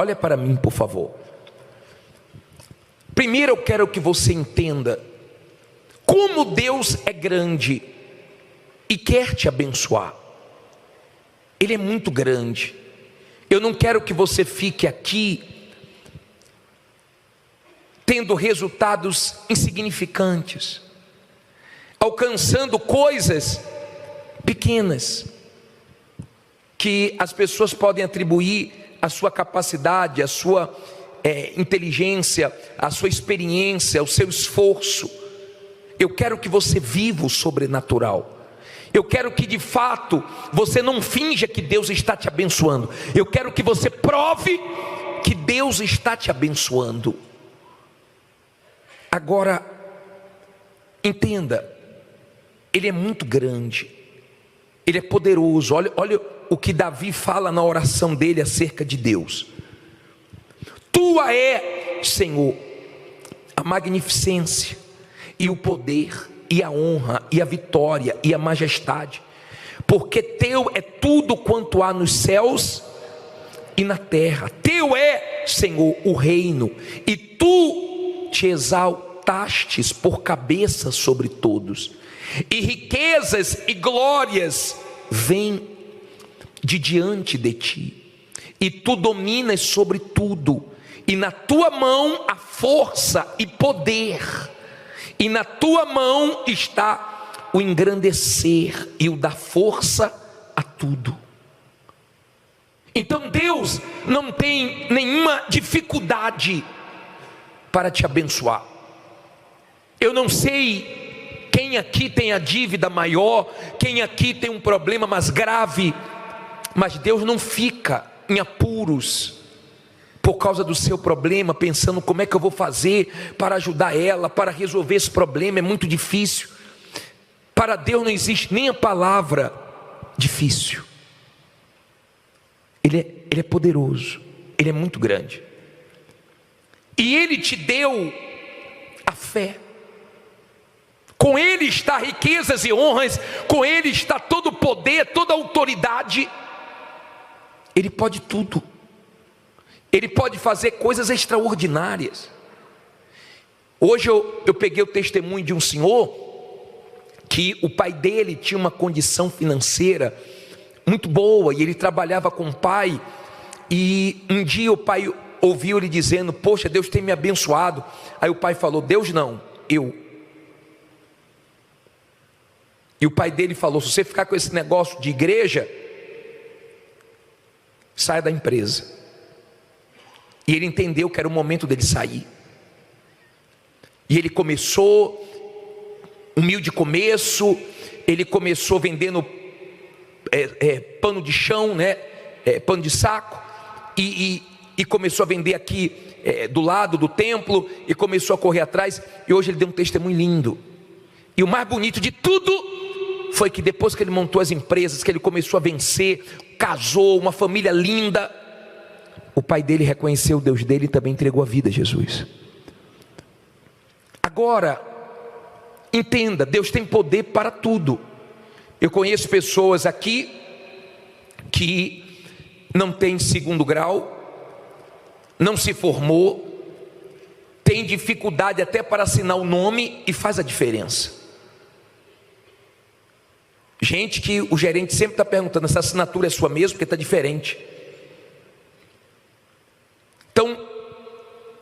Olha para mim, por favor. Primeiro eu quero que você entenda como Deus é grande e quer te abençoar. Ele é muito grande. Eu não quero que você fique aqui tendo resultados insignificantes, alcançando coisas pequenas, que as pessoas podem atribuir à sua capacidade, à sua inteligência, à sua experiência, ao seu esforço. Eu quero que você viva o sobrenatural. Eu quero que de fato você não finja que Deus está te abençoando. Eu quero que você prove que Deus está te abençoando. Agora, entenda, Ele é muito grande, Ele é poderoso. Olha o que Davi fala na oração dele acerca de Deus. Tua é, Senhor, a magnificência e o poder e a honra e a vitória e a majestade, porque teu é tudo quanto há nos céus e na terra. Teu é, Senhor, o reino, e tu te exaltastes por cabeça sobre todos, e riquezas e glórias vêm de diante de ti, e tu dominas sobre tudo, e na tua mão há força e poder, e na tua mão está o engrandecer e o dar força a tudo. Então Deus não tem nenhuma dificuldade para te abençoar. Eu não sei quem aqui tem a dívida maior, quem aqui tem um problema mais grave, mas Deus não fica em apuros por causa do seu problema, pensando como é que eu vou fazer para ajudar ela, para resolver esse problema. É muito difícil. Para Deus não existe nem a palavra difícil. Ele é poderoso, Ele é muito grande, e Ele te deu a fé. Com Ele está riquezas e honras, com Ele está todo o poder, toda a autoridade. Ele pode tudo, Ele pode fazer coisas extraordinárias. Hoje eu peguei o testemunho de um senhor, que o pai dele tinha uma condição financeira muito boa, e ele trabalhava com o pai, e um dia o pai ouviu ele dizendo: poxa, Deus tem me abençoado. Aí o pai falou: Deus não, eu. E o pai dele falou: se você ficar com esse negócio de igreja, saia da empresa. E ele entendeu que era o momento dele sair, e ele começou, humilde começo, ele começou vendendo pano de chão, né? Pano de saco, e começou a vender aqui do lado do templo, e começou a correr atrás, e hoje ele deu um testemunho lindo. E o mais bonito de tudo foi que depois que ele montou as empresas, que ele começou a vencer, casou, uma família linda, o pai dele reconheceu o Deus dele e também entregou a vida a Jesus. Agora, entenda, Deus tem poder para tudo. Eu conheço pessoas aqui que não tem segundo grau, não se formou, tem dificuldade até para assinar o nome, e faz a diferença. Gente que o gerente sempre está perguntando: essa assinatura é sua mesmo? Porque está diferente. Então,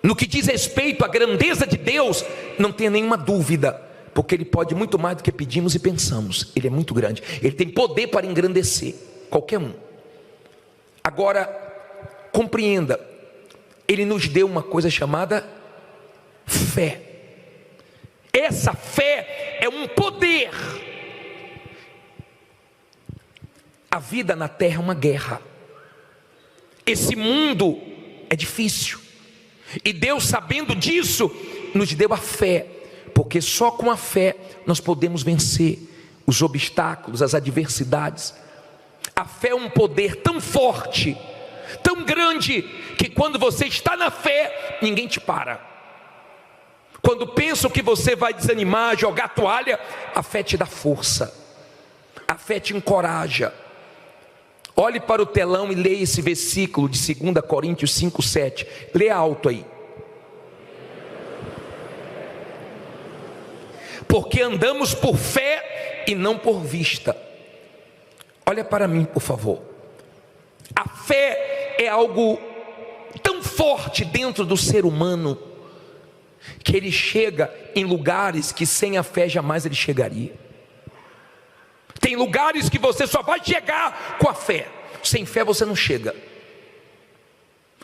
no que diz respeito à grandeza de Deus, não tenha nenhuma dúvida, porque Ele pode muito mais do que pedimos e pensamos. Ele é muito grande, Ele tem poder para engrandecer qualquer um. Agora, compreenda, Ele nos deu uma coisa chamada fé. Essa fé é um poder. A vida na terra é uma guerra. Esse mundo é difícil, e Deus, sabendo disso, nos deu a fé, porque só com a fé nós podemos vencer os obstáculos, as adversidades. A fé é um poder tão forte, tão grande, que quando você está na fé, ninguém te para. Quando pensam que você vai desanimar, jogar a toalha, a fé te dá força, a fé te encoraja. Olhe para o telão e leia esse versículo de 2 Coríntios 5:7. Lê alto aí. Porque andamos por fé e não por vista. Olha para mim, por favor. A fé é algo tão forte dentro do ser humano, que ele chega em lugares que sem a fé jamais ele chegaria. Tem lugares que você só vai chegar com a fé. Sem fé você não chega.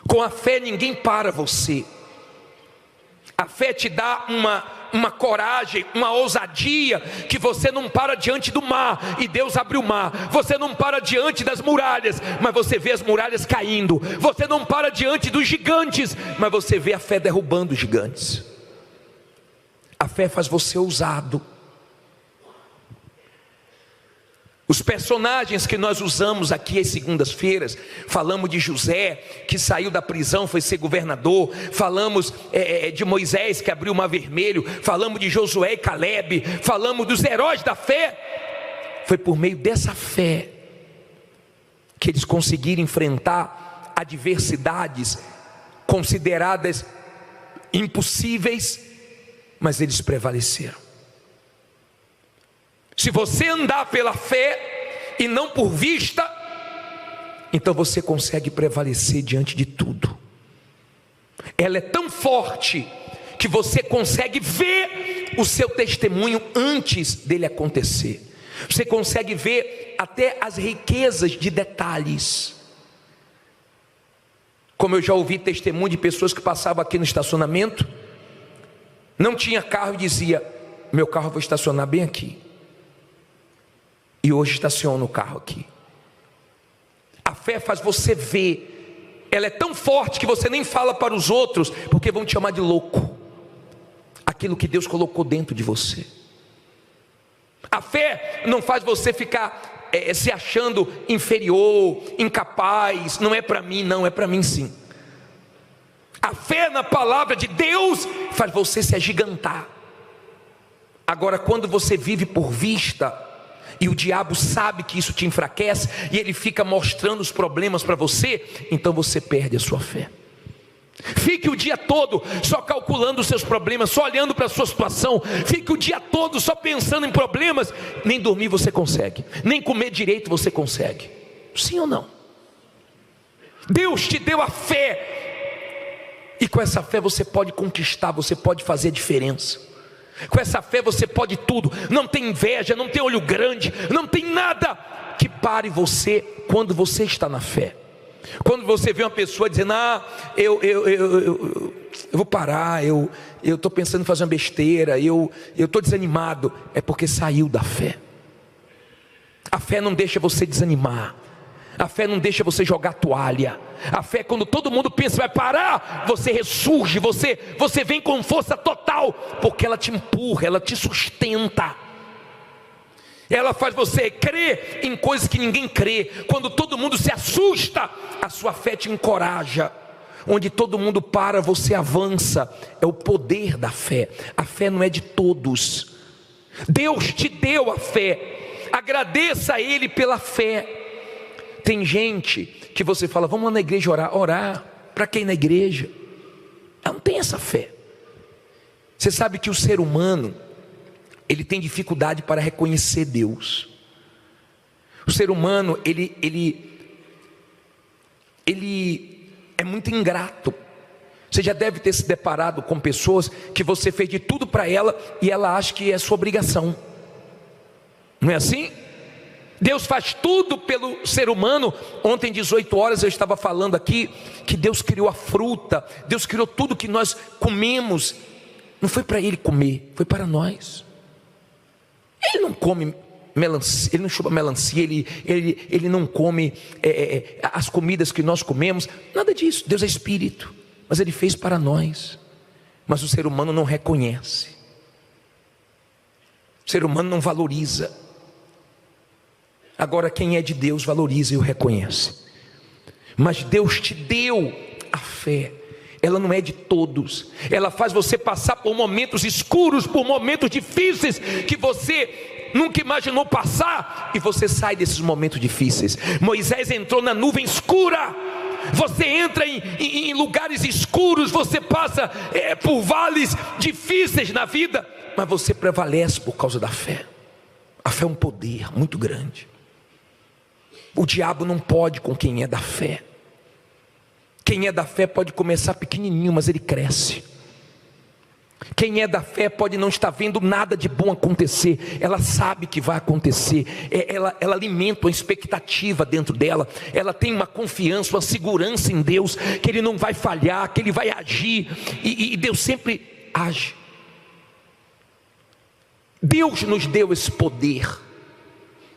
Com a fé ninguém para você. A fé te dá uma coragem, uma ousadia, que você não para diante do mar e Deus abre o mar. Você não para diante das muralhas, mas você vê as muralhas caindo. Você não para diante dos gigantes, mas você vê a fé derrubando os gigantes. A fé faz você ousado. Os personagens que nós usamos aqui às segundas-feiras, falamos de José, que saiu da prisão, foi ser governador. Falamos de Moisés, que abriu o mar vermelho. Falamos de Josué e Caleb. Falamos dos heróis da fé. Foi por meio dessa fé que eles conseguiram enfrentar adversidades consideradas impossíveis, mas eles prevaleceram. Se você andar pela fé e não por vista, então você consegue prevalecer diante de tudo. Ela é tão forte que você consegue ver o seu testemunho antes dele acontecer. Você consegue ver até as riquezas de detalhes. Como eu já ouvi testemunho de pessoas que passavam aqui no estacionamento, não tinha carro e dizia: meu carro eu vou estacionar bem aqui. E hoje estaciona o carro aqui. A fé faz você ver. Ela é tão forte que você nem fala para os outros, porque vão te chamar de louco. Aquilo que Deus colocou dentro de você. A fé não faz você ficar se achando inferior, incapaz. Não é para mim, não, é para mim sim. A fé na palavra de Deus faz você se agigantar. Agora, quando você vive por vista, e o diabo sabe que isso te enfraquece, e ele fica mostrando os problemas para você, então você perde a sua fé. Fique o dia todo só calculando os seus problemas, só olhando para a sua situação. Fique o dia todo só pensando em problemas. Nem dormir você consegue, nem comer direito você consegue. Sim ou não? Deus te deu a fé, e com essa fé você pode conquistar, você pode fazer a diferença. Com essa fé você pode tudo. Não tem inveja, não tem olho grande, não tem nada que pare você quando você está na fé. Quando você vê uma pessoa dizendo: eu vou parar, eu estou pensando em fazer uma besteira, eu estou desanimado, é porque saiu da fé. A fé não deixa você desanimar. A fé não deixa você jogar toalha. A fé, quando todo mundo pensa vai parar, você ressurge, você vem com força total, porque ela te empurra, ela te sustenta. Ela faz você crer em coisas que ninguém crê. Quando todo mundo se assusta, a sua fé te encoraja. Onde todo mundo para, você avança. É o poder da fé. A fé não é de todos. Deus te deu a fé. Agradeça a Ele pela fé. Tem gente que você fala: vamos lá na igreja orar. Orar? Para quem na igreja? Ela não tem essa fé. Você sabe que o ser humano, ele tem dificuldade para reconhecer Deus. O ser humano, ele é muito ingrato. Você já deve ter se deparado com pessoas que você fez de tudo para ela e ela acha que é sua obrigação. Não é assim? Deus faz tudo pelo ser humano. Ontem, 18 horas, eu estava falando aqui que Deus criou a fruta, Deus criou tudo que nós comemos. Não foi para Ele comer, foi para nós. Ele não come melancia, Ele não chupa melancia, ele não come as comidas que nós comemos, nada disso. Deus é Espírito, mas Ele fez para nós. Mas o ser humano não reconhece, o ser humano não valoriza. Agora quem é de Deus valoriza e o reconhece. Mas Deus te deu a fé. Ela não é de todos. Ela faz você passar por momentos escuros, por momentos difíceis, que você nunca imaginou passar, e você sai desses momentos difíceis. Moisés entrou na nuvem escura. Você entra em lugares escuros, você passa por vales difíceis na vida, mas você prevalece por causa da fé. A fé é um poder muito grande. O diabo não pode com quem é da fé. Quem é da fé pode começar pequenininho, mas ele cresce. Quem é da fé pode não estar vendo nada de bom acontecer, ela sabe que vai acontecer, ela alimenta uma expectativa dentro dela, ela tem uma confiança, uma segurança em Deus, que Ele não vai falhar, que Ele vai agir, e Deus sempre age. Deus nos deu esse poder,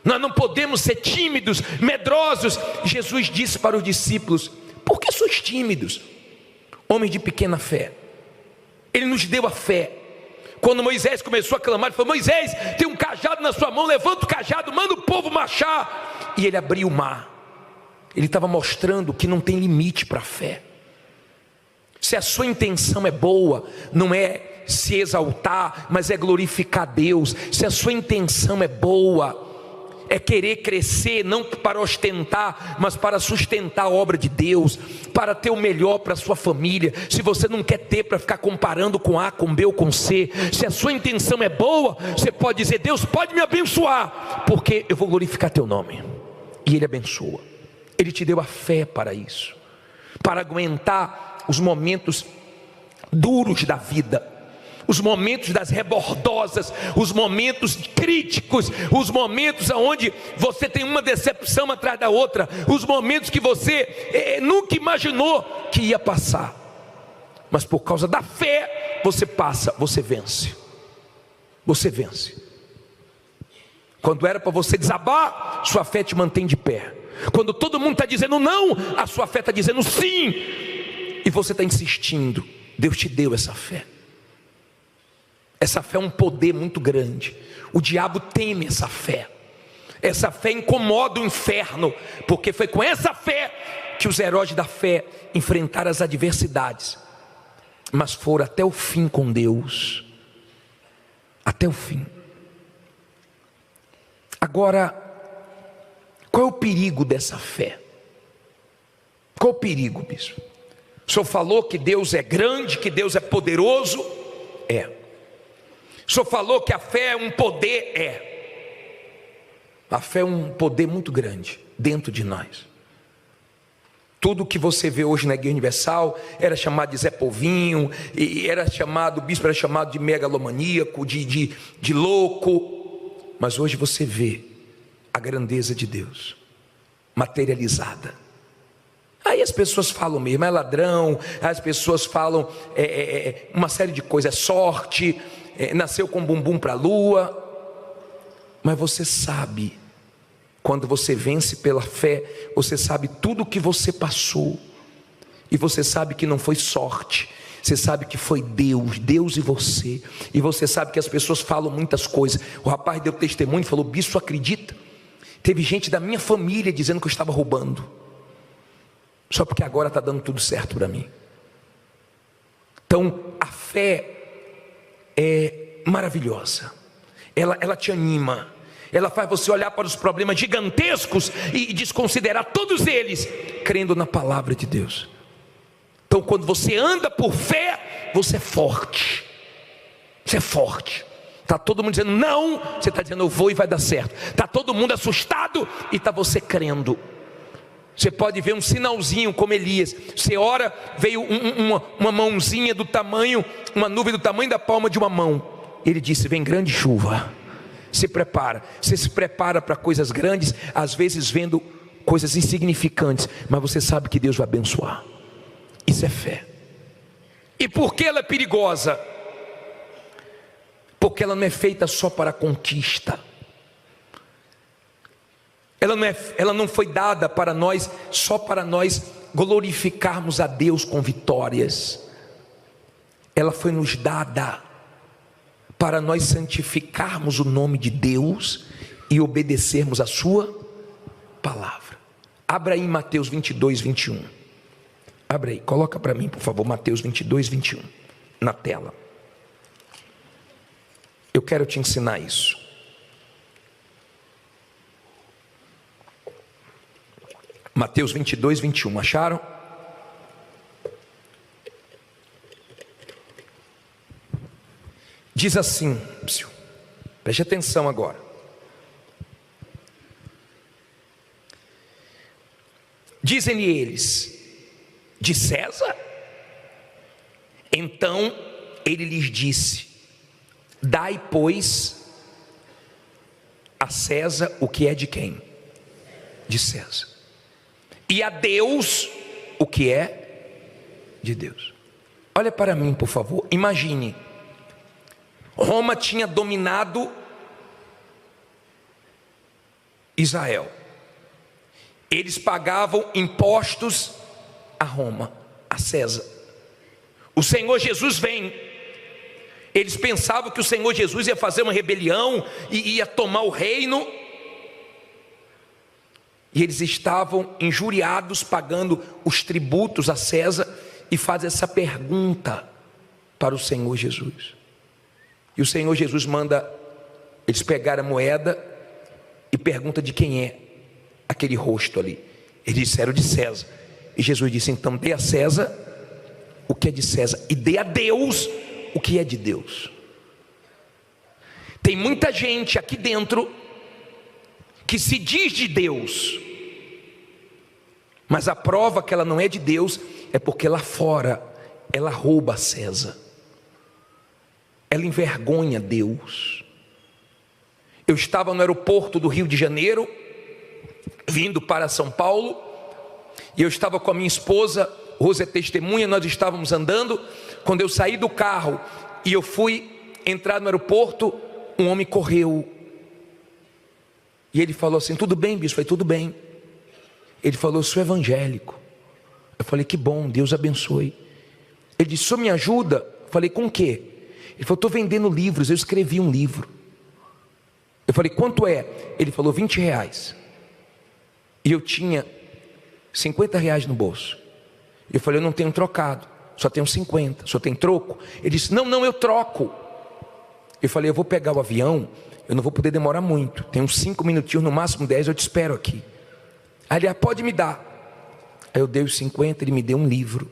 nós não podemos ser tímidos, medrosos. Jesus disse para os discípulos: por que sois tímidos, homens de pequena fé? Ele nos deu a fé. Quando Moisés começou a clamar, ele falou: Moisés, tem um cajado na sua mão, levanta o cajado, manda o povo marchar. E ele abriu o mar. Ele estava mostrando que não tem limite para a fé. Se a sua intenção é boa, não é se exaltar, mas é glorificar Deus. Se a sua intenção é boa, é querer crescer, não para ostentar, mas para sustentar a obra de Deus, para ter o melhor para a sua família. Se você não quer ter para ficar comparando com A, com B ou com C, se a sua intenção é boa, você pode dizer: Deus pode me abençoar, porque eu vou glorificar teu nome. E Ele abençoa. Ele te deu a fé para isso, para aguentar os momentos duros da vida, os momentos das rebordosas, os momentos críticos, os momentos onde você tem uma decepção atrás da outra, os momentos que você nunca imaginou que ia passar, mas por causa da fé você passa, você vence. Você vence. Quando era para você desabar, sua fé te mantém de pé. Quando todo mundo está dizendo não, a sua fé está dizendo sim, e você está insistindo. Deus te deu essa fé. Essa fé é um poder muito grande. O diabo teme essa fé. Essa fé incomoda o inferno, porque foi com essa fé que os heróis da fé enfrentaram as adversidades, mas foram até o fim com Deus. Até o fim. Agora, qual é o perigo dessa fé? Qual é o perigo, bispo? O senhor falou que Deus é grande, que Deus é poderoso. É. O senhor falou que a fé é um poder. É. A fé é um poder muito grande dentro de nós. Tudo que você vê hoje na Igreja Universal era chamado de Zé Povinho, e era chamado, o bispo era chamado de megalomaníaco, de louco. Mas hoje você vê a grandeza de Deus materializada. Aí as pessoas falam mesmo, é ladrão, as pessoas falam uma série de coisas, é sorte, nasceu com bumbum para a lua. Mas você sabe, quando você vence pela fé, você sabe tudo o que você passou, e você sabe que não foi sorte, você sabe que foi Deus, Deus e você. E você sabe que as pessoas falam muitas coisas. O rapaz deu testemunho e falou: bispo, acredita? Teve gente da minha família dizendo que eu estava roubando, só porque agora está dando tudo certo para mim. Então a fé é maravilhosa, ela te anima, ela faz você olhar para os problemas gigantescos e desconsiderar todos eles, crendo na palavra de Deus. Então quando você anda por fé, você é forte. Você é forte. Está todo mundo dizendo não, você está dizendo eu vou e vai dar certo. Está todo mundo assustado e está você crendo. Você pode ver um sinalzinho como Elias. Você ora, veio uma mãozinha do tamanho, uma nuvem do tamanho da palma de uma mão. Ele disse: vem grande chuva. Se prepara. Você se prepara para coisas grandes, às vezes vendo coisas insignificantes, mas você sabe que Deus vai abençoar. Isso é fé. E por que ela é perigosa? Porque ela não é feita só para a conquista. Ela não foi dada para nós, só para nós glorificarmos a Deus com vitórias. Ela foi nos dada para nós santificarmos o nome de Deus e obedecermos a sua palavra. Abra aí Mateus 22, 21. Abra aí, coloca para mim por favor, Mateus 22, 21 na tela. Eu quero te ensinar isso. Mateus 22, 21, acharam? Diz assim, preste atenção agora. Dizem-lhe eles: de César? Então ele lhes disse: dai, pois, a César o que é de quem? De César. E a Deus o que é de Deus. Olha para mim, por favor. Imagine, Roma tinha dominado Israel. Eles pagavam impostos a Roma, a César. O Senhor Jesus vem. Eles pensavam que o Senhor Jesus ia fazer uma rebelião e ia tomar o reino. E eles estavam injuriados, pagando os tributos a César, e fazem essa pergunta para o Senhor Jesus. E o Senhor Jesus manda eles pegarem a moeda e pergunta de quem é aquele rosto ali. Eles disseram: de César. E Jesus disse: então dê a César o que é de César, e dê a Deus o que é de Deus. Tem muita gente aqui dentro que se diz de Deus, mas a prova que ela não é de Deus é porque lá fora ela rouba a César, ela envergonha Deus. Eu estava no aeroporto do Rio de Janeiro, vindo para São Paulo, e eu estava com a minha esposa, Rose é testemunha, nós estávamos andando. Quando eu saí do carro e eu fui entrar no aeroporto, um homem correu, e ele falou assim: tudo bem, bispo? Eu falei: tudo bem. Ele falou: eu sou evangélico. Eu falei: que bom, Deus abençoe. Ele disse: o senhor me ajuda? Eu falei: com o quê? Ele falou: estou vendendo livros, eu escrevi um livro. Eu falei: quanto é? Ele falou: R$20. E eu tinha R$50 no bolso. Eu falei: eu não tenho trocado, só tenho 50, só tem troco? Ele disse: não, eu troco. Eu falei: eu vou pegar o avião, eu não vou poder demorar muito, tem uns 5 minutinhos, no máximo 10, eu te espero aqui. Aí ele: pode me dar. Aí eu dei os 50, ele me deu um livro.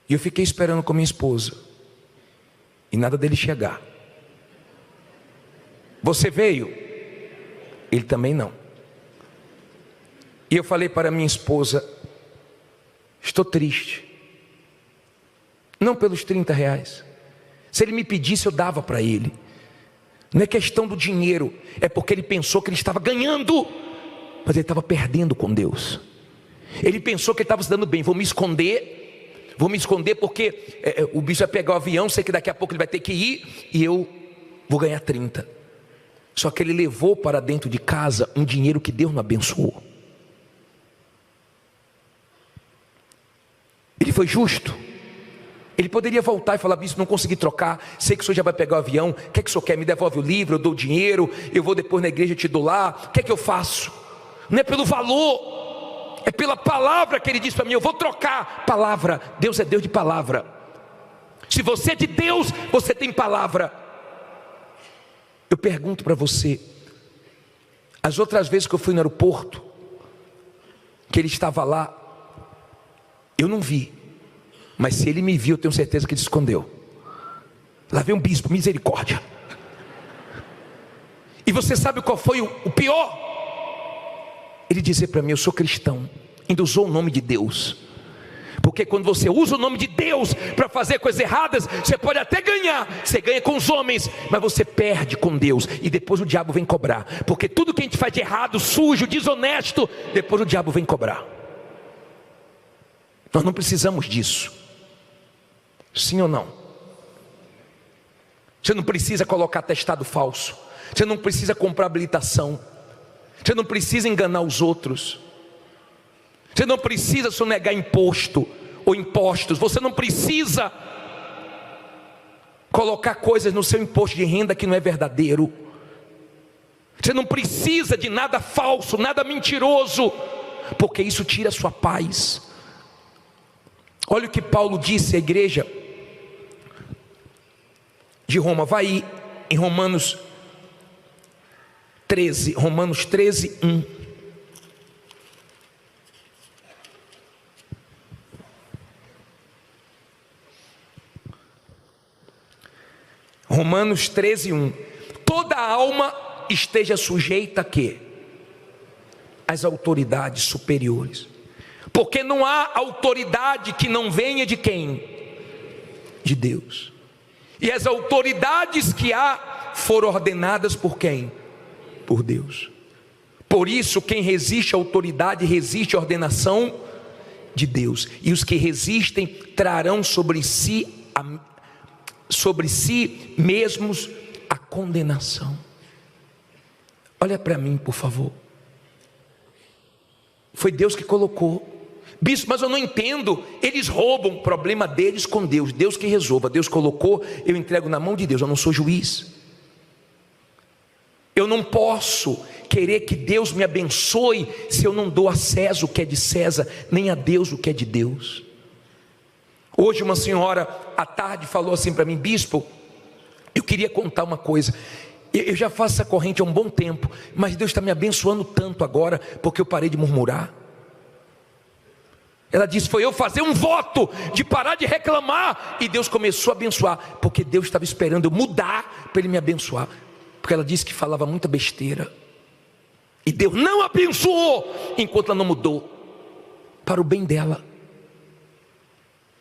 E eu fiquei esperando com minha esposa, e nada dele chegar. Você veio? Ele também não. E eu falei para minha esposa: estou triste. Não pelos R$30. Se ele me pedisse, eu dava para ele. Não é questão do dinheiro, é porque ele pensou que ele estava ganhando, mas ele estava perdendo com Deus. Ele pensou que ele estava se dando bem. Vou me esconder porque o bicho vai pegar o avião, sei que daqui a pouco ele vai ter que ir, e eu vou ganhar 30. Só que ele levou para dentro de casa um dinheiro que Deus não abençoou. Ele foi justo. Ele poderia voltar e falar: bispo, não consegui trocar, sei que o senhor já vai pegar o avião, o que é que o senhor quer? Me devolve o livro, eu dou o dinheiro, eu vou depois na igreja, eu te dou lá, o que é que eu faço? Não é pelo valor, é pela palavra que ele disse para mim: eu vou trocar. Palavra, Deus é Deus de palavra. Se você é de Deus, você tem palavra. Eu pergunto para você, as outras vezes que eu fui no aeroporto, que ele estava lá, eu não vi, mas se ele me viu, eu tenho certeza que ele se escondeu. Lá vem um bispo, misericórdia. E você sabe qual foi o pior? Ele dizer para mim: eu sou cristão, ainda usou o nome de Deus. Porque quando você usa o nome de Deus para fazer coisas erradas, você pode até ganhar, você ganha com os homens, mas você perde com Deus, e depois o diabo vem cobrar. Porque tudo que a gente faz de errado, sujo, desonesto, depois o diabo vem cobrar. Nós não precisamos disso. Sim ou não? Você não precisa colocar atestado falso, você não precisa comprar habilitação, você não precisa enganar os outros, você não precisa sonegar imposto ou impostos, você não precisa colocar coisas no seu imposto de renda que não é verdadeiro, você não precisa de nada falso, nada mentiroso, porque isso tira a sua paz. Olha o que Paulo disse à igreja de Roma. Vai aí em Romanos 13, 1. Romanos 13:1. Toda alma esteja sujeita a quê? Às autoridades superiores. Porque não há autoridade que não venha de quem? De Deus. E as autoridades que há foram ordenadas por quem? Por Deus. Por isso, quem resiste à autoridade resiste à ordenação de Deus. E os que resistem trarão sobre si mesmos a condenação. Olha para mim, por favor. Foi Deus que colocou. Bispo, mas eu não entendo. Eles roubam, o problema deles com Deus. Deus que resolva. Deus colocou, eu entrego na mão de Deus. Eu não sou juiz. Eu não posso querer que Deus me abençoe se eu não dou a César o que é de César, nem a Deus o que é de Deus. Hoje uma senhora à tarde falou assim para mim: bispo, eu queria contar uma coisa. Eu já faço essa corrente há um bom tempo, mas Deus está me abençoando tanto agora, porque eu parei de murmurar. Ela disse: foi eu fazer um voto de parar de reclamar, e Deus começou a abençoar, porque Deus estava esperando eu mudar para Ele me abençoar. Porque ela disse que falava muita besteira, e Deus não abençoou enquanto ela não mudou, para o bem dela.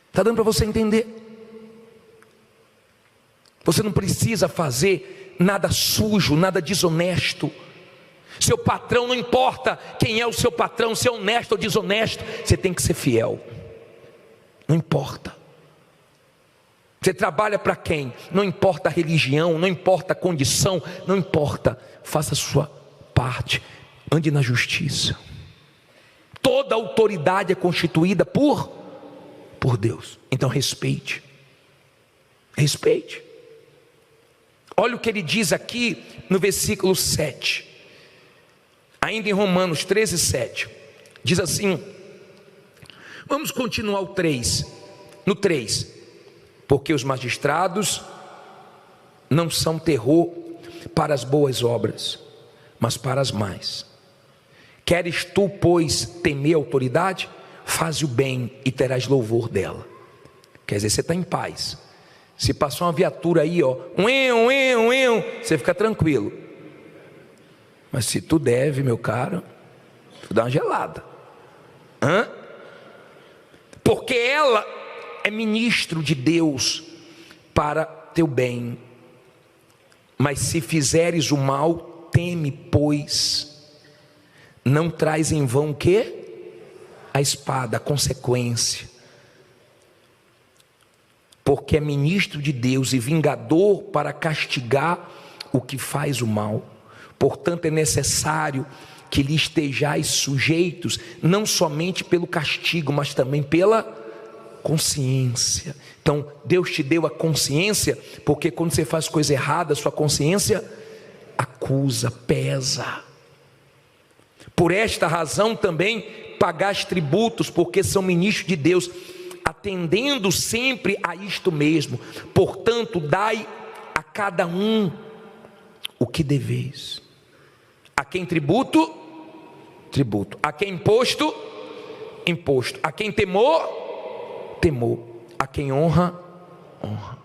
Está dando para você entender? Você não precisa fazer nada sujo, nada desonesto. Seu patrão, não importa quem é o seu patrão, se é honesto ou desonesto, você tem que ser fiel. Não importa. Você trabalha para quem? Não importa a religião, não importa a condição, não importa. Faça a sua parte, ande na justiça. Toda autoridade é constituída por Deus. Então respeite. Respeite. Olha o que ele diz aqui no versículo 7. Ainda em Romanos 13:7. Diz assim. Vamos continuar o 3. No 3. Porque os magistrados não são terror para as boas obras, mas para as más. Queres tu, pois, temer a autoridade? Faze o bem e terás louvor dela. Quer dizer, você está em paz. Se passar uma viatura aí, ó, você fica tranquilo. Mas se tu deve, meu caro, tu dá uma gelada. Porque ela é ministro de Deus para teu bem. Mas se fizeres o mal, teme, pois não traz em vão o quê? A espada, a consequência. Porque é ministro de Deus e vingador para castigar o que faz o mal. Portanto é necessário que lhe estejais sujeitos, não somente pelo castigo, mas também pela consciência. Então Deus te deu a consciência, porque quando você faz coisa errada, sua consciência acusa, pesa. Por esta razão também pagais tributos, porque são ministros de Deus, atendendo sempre a isto mesmo. Portanto dai a cada um o que deveis. A quem tributo? Tributo. A quem imposto? Imposto. A quem temor? Temor. A quem honra? Honra.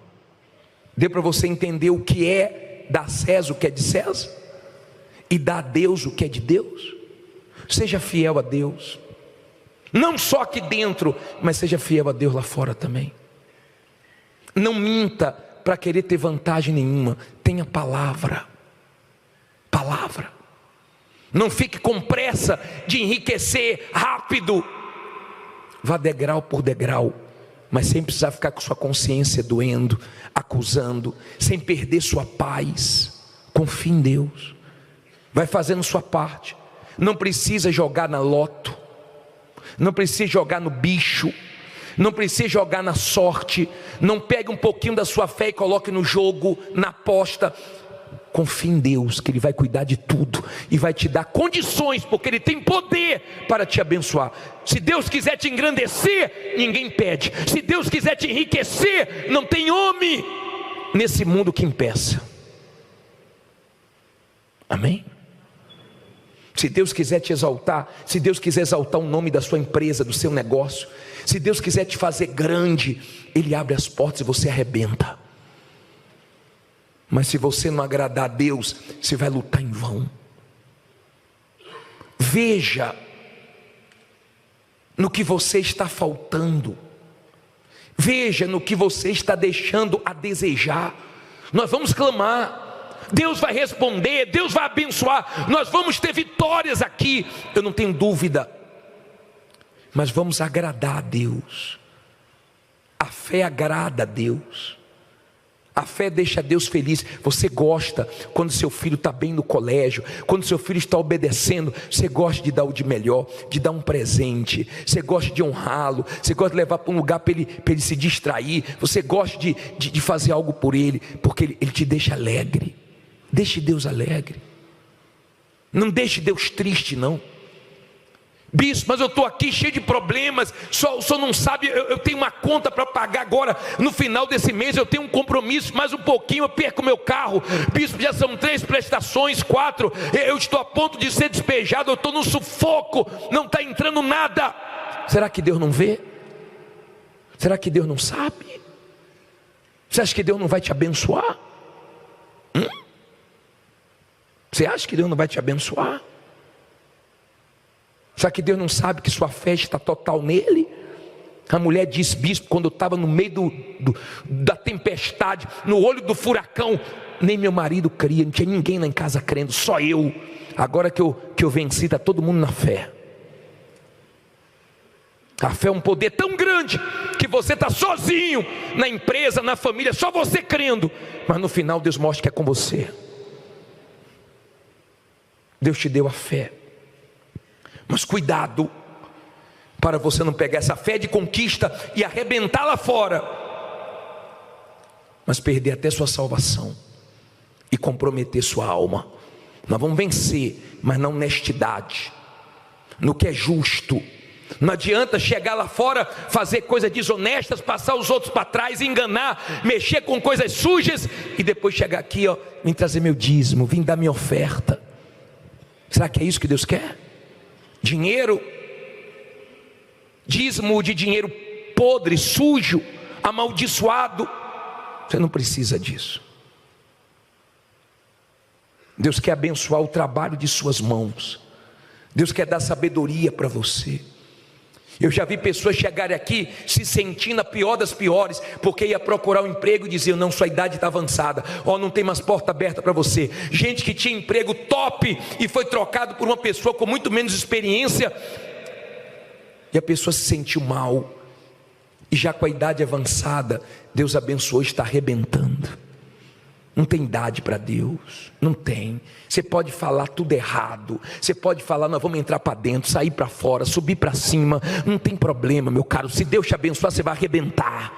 Deu para você entender o que é dar a César o que é de César? E dar a Deus o que é de Deus? Seja fiel a Deus. Não só aqui dentro, mas seja fiel a Deus lá fora também. Não minta para querer ter vantagem nenhuma. Tenha palavra. Palavra. Não fique com pressa de enriquecer rápido. Vá degrau por degrau, mas sem precisar ficar com sua consciência doendo, acusando, sem perder sua paz. Confie em Deus. Vai fazendo sua parte. Não precisa jogar na loto, não precisa jogar no bicho, não precisa jogar na sorte. Não pegue um pouquinho da sua fé e coloque no jogo, na aposta. Confie em Deus, que Ele vai cuidar de tudo e vai te dar condições, porque Ele tem poder para te abençoar. Se Deus quiser te engrandecer, ninguém impede. Se Deus quiser te enriquecer, não tem homem nesse mundo que impeça. Amém? Se Deus quiser te exaltar, se Deus quiser exaltar o nome da sua empresa, do seu negócio, se Deus quiser te fazer grande, Ele abre as portas e você arrebenta. Mas se você não agradar a Deus, você vai lutar em vão. Veja no que você está faltando. Veja no que você está deixando a desejar. Nós vamos clamar, Deus vai responder, Deus vai abençoar, nós vamos ter vitórias aqui, eu não tenho dúvida. Mas vamos agradar a Deus. A fé agrada a Deus. A fé deixa Deus feliz. Você gosta quando seu filho está bem no colégio, quando seu filho está obedecendo. Você gosta de dar o de melhor, de dar um presente. Você gosta de honrá-lo. Você gosta de levar para um lugar para ele se distrair. Você gosta de fazer algo por ele, porque ele te deixa alegre. Deixe Deus alegre. Não deixe Deus triste, não. Bispo, mas eu estou aqui cheio de problemas, só não sabe, eu tenho uma conta para pagar agora, no final desse mês eu tenho um compromisso, mais um pouquinho eu perco meu carro. Bispo, já são 3 prestações, 4, eu estou a ponto de ser despejado, eu estou no sufoco, não está entrando nada. Será que Deus não vê? Será que Deus não sabe? Você acha que Deus não vai te abençoar? Você acha que Deus não vai te abençoar? Será que Deus não sabe que sua fé está total nele? A mulher disse, bispo, quando eu estava no meio da tempestade, no olho do furacão, nem meu marido cria, não tinha ninguém lá em casa crendo, só eu. Agora que eu venci, está todo mundo na fé. A fé é um poder tão grande que você está sozinho na empresa, na família, só você crendo, mas no final Deus mostra que é com você. Deus te deu a fé. Mas cuidado, para você não pegar essa fé de conquista e arrebentar lá fora, mas perder até sua salvação e comprometer sua alma. Nós vamos vencer, mas na honestidade, no que é justo. Não adianta chegar lá fora, fazer coisas desonestas, passar os outros para trás, enganar, mexer com coisas sujas e depois chegar aqui, vim trazer meu dízimo, vim dar minha oferta. Será que é isso que Deus quer? Dinheiro, dízimo de dinheiro podre, sujo, amaldiçoado. Você não precisa disso. Deus quer abençoar o trabalho de suas mãos. Deus quer dar sabedoria para você. Eu já vi pessoas chegarem aqui se sentindo a pior das piores, porque ia procurar um emprego e diziam, não, sua idade está avançada, não tem mais porta aberta para você. Gente que tinha emprego top e foi trocado por uma pessoa com muito menos experiência, e a pessoa se sentiu mal, e já com a idade avançada, Deus abençoou, está arrebentando. Não tem idade para Deus, não tem. Você pode falar tudo errado, você pode falar, nós vamos entrar para dentro, sair para fora, subir para cima, não tem problema, meu caro. Se Deus te abençoar, você vai arrebentar.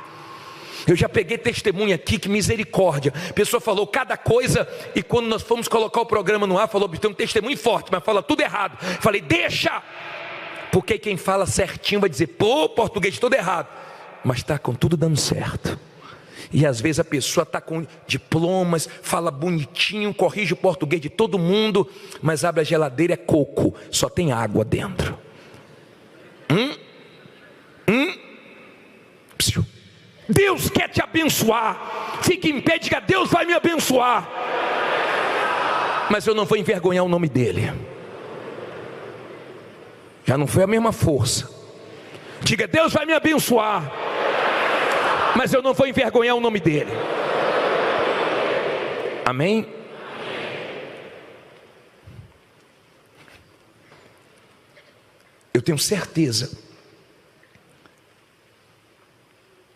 Eu já peguei testemunha aqui, que misericórdia. A pessoa falou cada coisa, e quando nós fomos colocar o programa no ar, falou, tem um testemunho forte, mas fala tudo errado. Falei, deixa, porque quem fala certinho vai dizer, pô, português todo errado, mas está com tudo dando certo. E às vezes a pessoa está com diplomas, fala bonitinho, corrige o português de todo mundo, mas abre a geladeira, é coco, só tem água dentro. Deus quer te abençoar. Fique em pé e diga, Deus vai me abençoar, mas eu não vou envergonhar o nome dele. Já não foi a mesma força. Diga, Deus vai me abençoar, mas eu não vou envergonhar o nome dele. Amém? Eu tenho certeza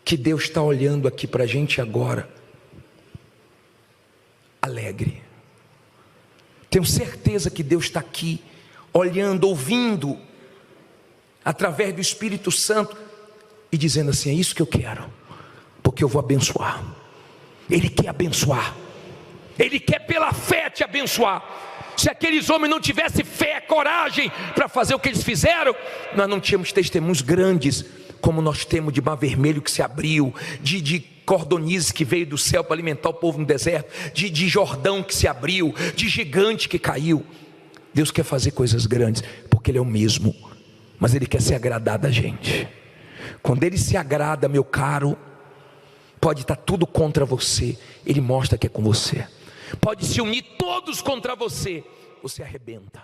que Deus está olhando aqui para a gente agora, alegre. Tenho certeza que Deus está aqui, olhando, ouvindo, através do Espírito Santo, e dizendo assim, é isso que eu quero. Porque eu vou abençoar. Ele quer abençoar. Ele quer pela fé te abençoar. Se aqueles homens não tivessem fé, coragem para fazer o que eles fizeram, nós não tínhamos testemunhos grandes como nós temos de Mar Vermelho que se abriu, de cordonizes que veio do céu para alimentar o povo no deserto, de Jordão que se abriu, de gigante que caiu. Deus quer fazer coisas grandes porque Ele é o mesmo, mas Ele quer se agradar da gente. Quando Ele se agrada, meu caro, Pode estar tudo contra você, Ele mostra que é com você. Pode se unir todos contra você, você arrebenta.